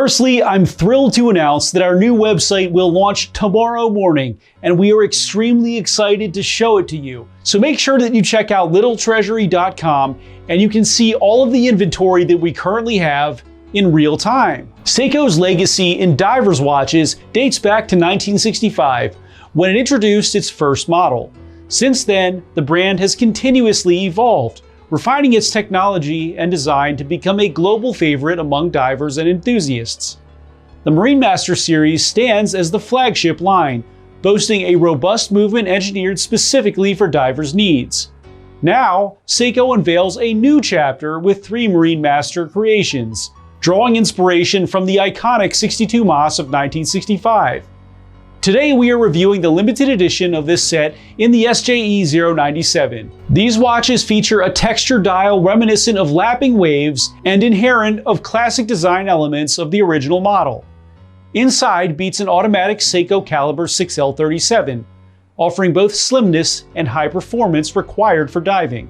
Firstly, I'm thrilled to announce that our new website will launch tomorrow morning, and we are extremely excited to show it to you. So make sure that you check out littletreasury.com and you can see all of the inventory that we currently have in real time. Seiko's legacy in divers watches dates back to 1965, when it introduced its first model. Since then, the brand has continuously evolved, refining its technology and design to become a global favorite among divers and enthusiasts. The Marinemaster series stands as the flagship line, boasting a robust movement engineered specifically for divers' needs. Now, Seiko unveils a new chapter with 3 Marinemaster creations, drawing inspiration from the iconic 62 Mas of 1965. Today we are reviewing the limited edition of this set in the SJE097. These watches feature a textured dial reminiscent of lapping waves and inherent of classic design elements of the original model. Inside beats an automatic Seiko caliber 6L37, offering both slimness and high performance required for diving.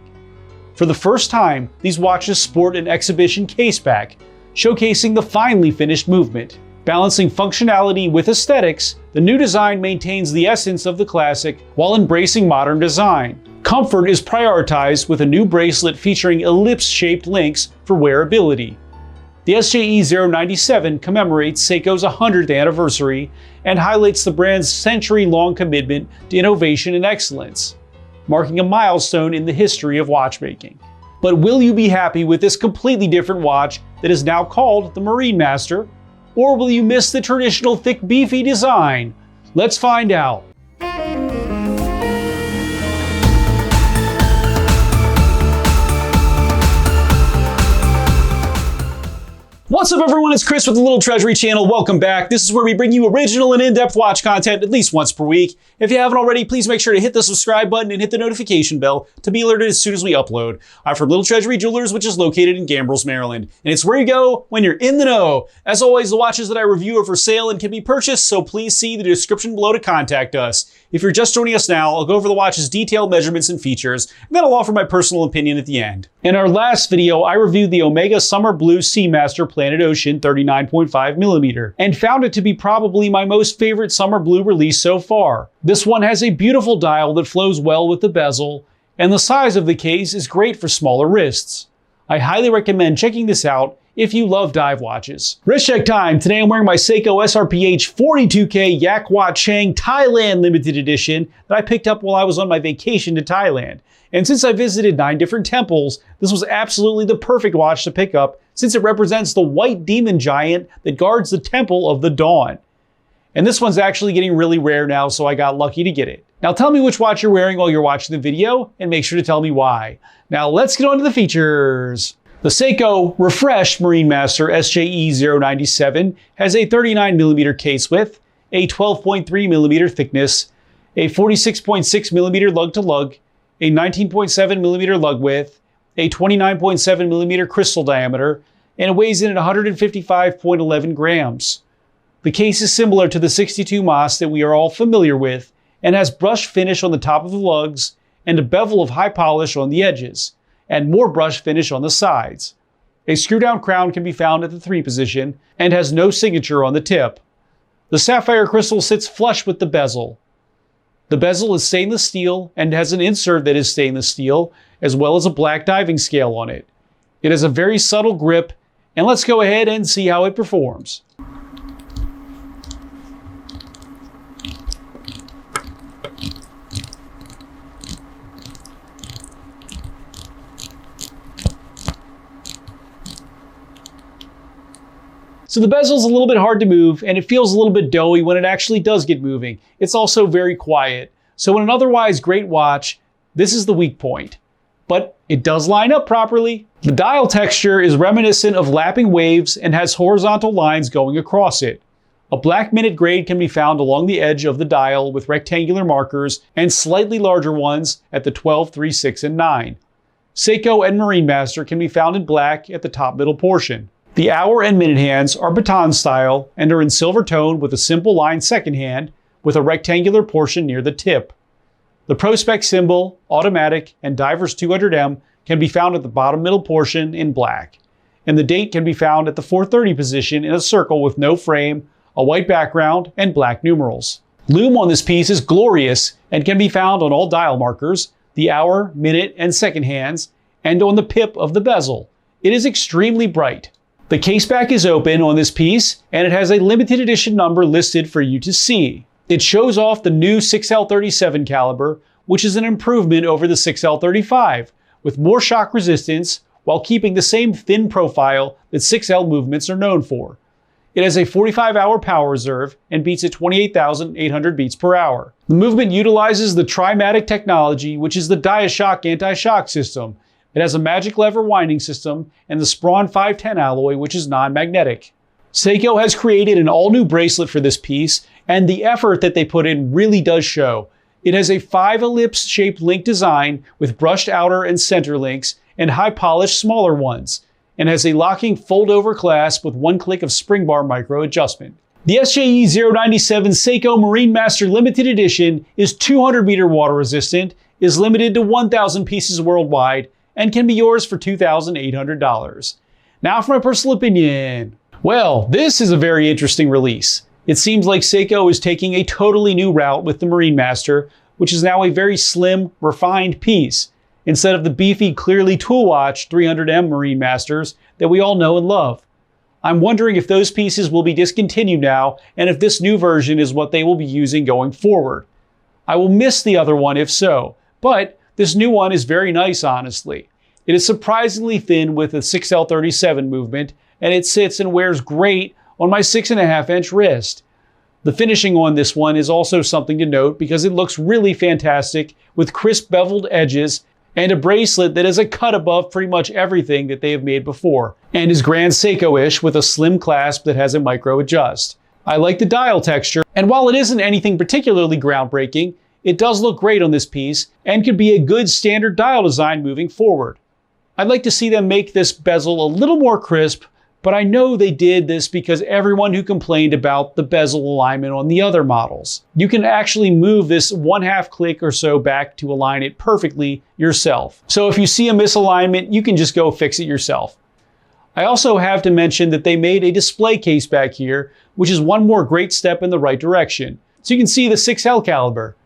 For the first time, these watches sport an exhibition caseback, showcasing the finely finished movement. Balancing functionality with aesthetics, the new design maintains the essence of the classic while embracing modern design. Comfort is prioritized with a new bracelet featuring ellipse-shaped links for wearability. The SJE097 commemorates Seiko's 100th anniversary and highlights the brand's century-long commitment to innovation and excellence, marking a milestone in the history of watchmaking. But will you be happy with this completely different watch that is now called the Marinemaster? Or will you miss the traditional thick, beefy design? Let's find out. What's up everyone, it's Chris with the Little Treasury channel. Welcome back. This is where we bring you original and in-depth watch content at least once per week. If you haven't already, please make sure to hit the subscribe button and hit the notification bell to be alerted as soon as we upload. I'm from Little Treasury Jewelers, which is located in Gambrills, Maryland. And it's where you go when you're in the know. As always, the watches that I review are for sale and can be purchased, so please see the description below to contact us. If you're just joining us now, I'll go over the watch's detailed measurements and features, and then I'll offer my personal opinion at the end. In our last video, I reviewed the Omega Summer Blue Seamaster Planet Ocean 39.5mm and found it to be probably my most favorite summer blue release so far. This one has a beautiful dial that flows well with the bezel, and the size of the case is great for smaller wrists. I highly recommend checking this out if you love dive watches. Wrist check time. Today I'm wearing my Seiko SRPH 42K Yak Wat Chang Thailand Limited Edition that I picked up while I was on my vacation to Thailand. And since I visited 9 different temples, this was absolutely the perfect watch to pick up since it represents the white demon giant that guards the Temple of the Dawn. And this one's actually getting really rare now, so I got lucky to get it. Now tell me which watch you're wearing while you're watching the video, and make sure to tell me why. Now let's get on to the features. The Seiko Refresh Marinemaster SJE097 has a 39mm case width, a 12.3mm thickness, a 46.6mm lug-to-lug, a 19.7mm lug width, a 29.7mm crystal diameter, and it weighs in at 155.11 grams. The case is similar to the 62 Mas that we are all familiar with and has brush finish on the top of the lugs and a bevel of high polish on the edges, and more brush finish on the sides. A screw-down crown can be found at the 3 position and has no signature on the tip. The sapphire crystal sits flush with the bezel. The bezel is stainless steel and has an insert that is stainless steel, as well as a black diving scale on it. It has a very subtle grip, and let's go ahead and see how it performs. So the bezel's a little bit hard to move, and it feels a little bit doughy when it actually does get moving. It's also very quiet. So in an otherwise great watch, this is the weak point. But it does line up properly. The dial texture is reminiscent of lapping waves and has horizontal lines going across it. A black minute grade can be found along the edge of the dial with rectangular markers and slightly larger ones at the 12, 3, 6, and 9. Seiko and Marinemaster can be found in black at the top middle portion. The hour and minute hands are baton style and are in silver tone with a simple line second hand with a rectangular portion near the tip. The Prospex symbol, automatic, and Divers 200M can be found at the bottom middle portion in black. and the date can be found at the 4:30 position in a circle with no frame, a white background, and black numerals. Lume on this piece is glorious and can be found on all dial markers, the hour, minute, and second hands, and on the pip of the bezel. It is extremely bright. The caseback is open on this piece, and it has a limited edition number listed for you to see. It shows off the new 6L37 caliber, which is an improvement over the 6L35, with more shock resistance while keeping the same thin profile that 6L movements are known for. It has a 45-hour power reserve and beats at 28,800 beats per hour. The movement utilizes the Trimatic technology, which is the Diashock anti-shock system. It has a magic lever winding system and the Sprawn 510 alloy, which is non-magnetic. Seiko has created an all-new bracelet for this piece, and the effort that they put in really does show. It has a 5 ellipse-shaped link design with brushed outer and center links and high-polished smaller ones, and has a locking fold-over clasp with one click of spring bar micro adjustment. The SJE097 Seiko Marinemaster Limited Edition is 200 meter water resistant, is limited to 1,000 pieces worldwide, and can be yours for $2,800. Now for my personal opinion. Well, this is a very interesting release. It seems like Seiko is taking a totally new route with the Marinemaster, which is now a very slim, refined piece, instead of the beefy, clearly tool watch 300M Marinemasters that we all know and love. I'm wondering if those pieces will be discontinued now, and if this new version is what they will be using going forward. I will miss the other one if so, but this new one is very nice, honestly. It is surprisingly thin with a 6L37 movement, and it sits and wears great on my 6.5-inch wrist. The finishing on this one is also something to note because it looks really fantastic with crisp beveled edges and a bracelet that is a cut above pretty much everything that they have made before, and is Grand Seiko-ish with a slim clasp that has a micro adjust. I like the dial texture, and while it isn't anything particularly groundbreaking, it does look great on this piece and could be a good standard dial design moving forward. I'd like to see them make this bezel a little more crisp, but I know they did this because everyone who complained about the bezel alignment on the other models. You can actually move this 1/2 click or so back to align it perfectly yourself. So if you see a misalignment, you can just go fix it yourself. I also have to mention that they made a display case back here, which is one more great step in the right direction. So you can see the 6L caliber.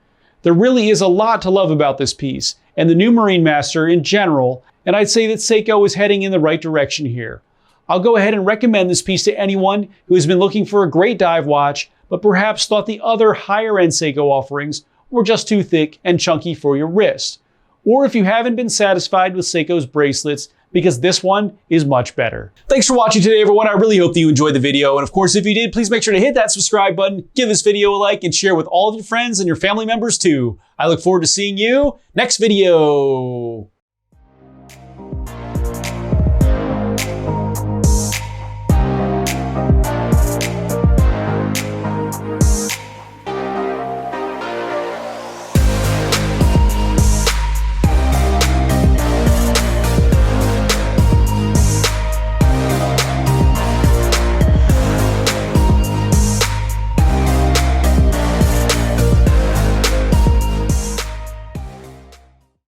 There really is a lot to love about this piece, and the new Marinemaster in general, and I'd say that Seiko is heading in the right direction here. I'll go ahead and recommend this piece to anyone who has been looking for a great dive watch, but perhaps thought the other higher-end Seiko offerings were just too thick and chunky for your wrist. Or if you haven't been satisfied with Seiko's bracelets, because this one is much better. Thanks for watching today, everyone. I really hope that you enjoyed the video. And of course, if you did, please make sure to hit that subscribe button, give this video a like, and share with all of your friends and your family members too. I look forward to seeing you next video.